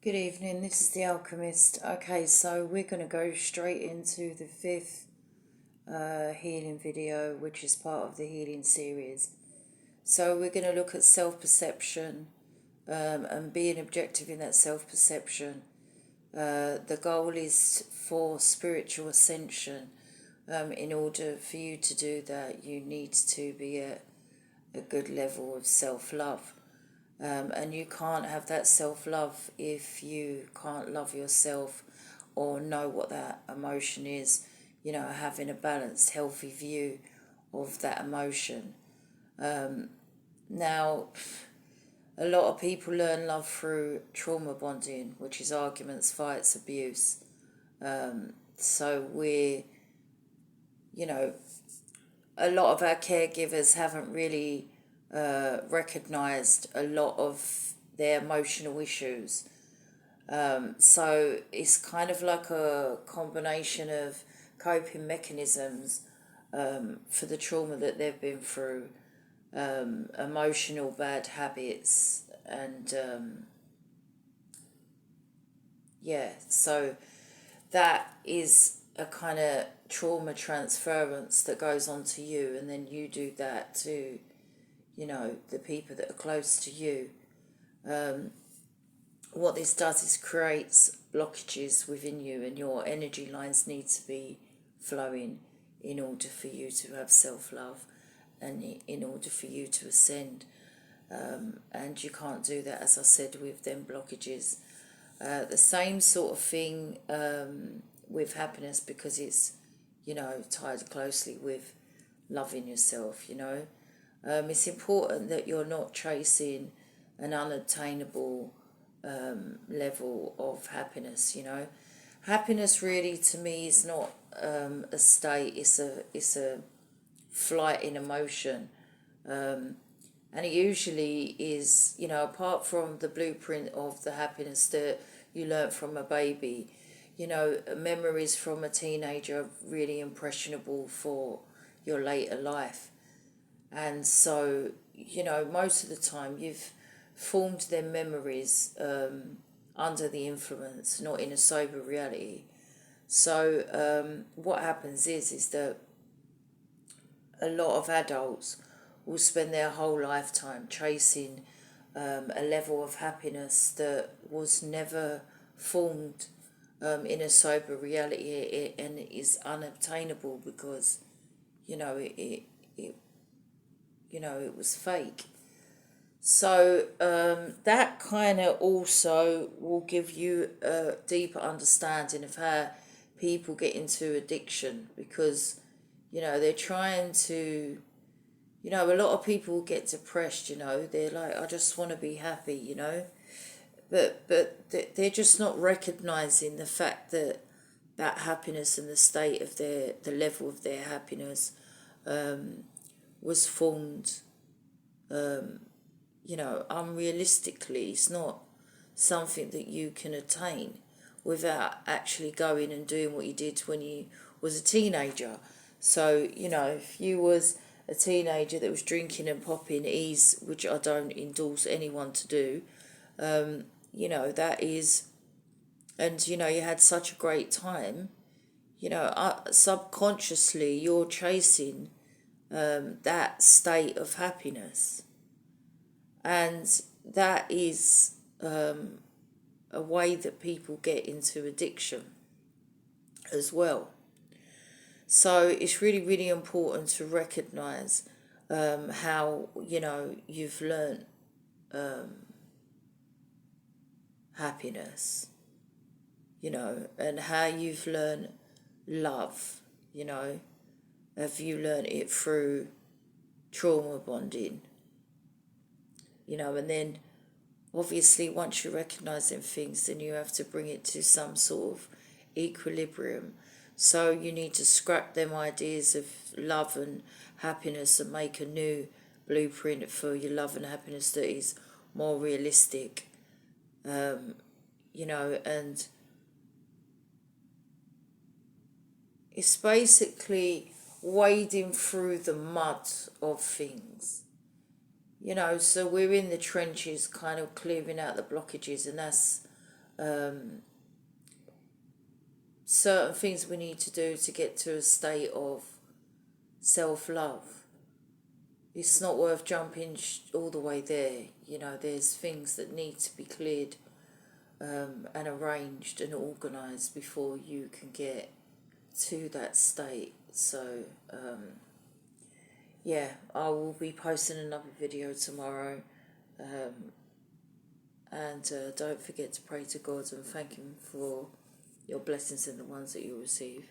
Good evening, this is the Alchemist. Okay, so we're going to go straight into the fifth healing video, which is part of the healing series. So we're going to look at self-perception and being objective in that self-perception. The goal is for spiritual ascension. In order for you to do that, you need to be at a good level of self-love. And you can't have that self-love if you can't love yourself or know what that emotion is, having a balanced, healthy view of that emotion. Now, a lot of people learn love through trauma bonding, which is arguments, fights, abuse. So a lot of our caregivers haven't really recognised a lot of their emotional issues. So it's kind of like a combination of coping mechanisms for the trauma that they've been through, emotional bad habits, and so that is a kind of trauma transference that goes on to you, and then you do that to the people that are close to you. What this does is creates blockages within you, and your energy lines need to be flowing in order for you to have self-love and in order for you to ascend. And you can't do that, as I said, with them blockages. The same sort of thing with happiness, because it's tied closely with loving yourself. It's important that you're not chasing an unattainable level of happiness. Happiness really, to me, is not a state. It's a flight in emotion, and it usually is. Apart from the blueprint of the happiness that you learnt from a baby, memories from a teenager are really impressionable for your later life. And so, most of the time you've formed their memories under the influence, not in a sober reality. So what happens is that a lot of adults will spend their whole lifetime chasing a level of happiness that was never formed in a sober reality, and is unobtainable because, it was fake. So that kind of also will give you a deeper understanding of how people get into addiction, because they're trying to, a lot of people get depressed. They're like, I just want to be happy, but they're just not recognizing the fact that that happiness and the state of the level of their happiness was formed, unrealistically. It's not something that you can attain without actually going and doing what you did when you was a teenager. So, if you was a teenager that was drinking and popping ease, which I don't endorse anyone to do, that is, and, you had such a great time, subconsciously you're chasing that state of happiness. And that is a way that people get into addiction as well. So it's really, really important to recognise how, you've learnt happiness, and how you've learnt love, Have you learnt it through trauma bonding? And then obviously once you recognise them things, then you have to bring it to some sort of equilibrium. So you need to scrap them ideas of love and happiness and make a new blueprint for your love and happiness that is more realistic. And it's basically wading through the mud of things. So we're in the trenches kind of clearing out the blockages, and that's certain things we need to do to get to a state of self-love. It's not worth jumping all the way there. You know, there's things that need to be cleared and arranged and organised before you can get to that state. So, yeah, I will be posting another video tomorrow. And don't forget to pray to God and thank Him for your blessings and the ones that you receive.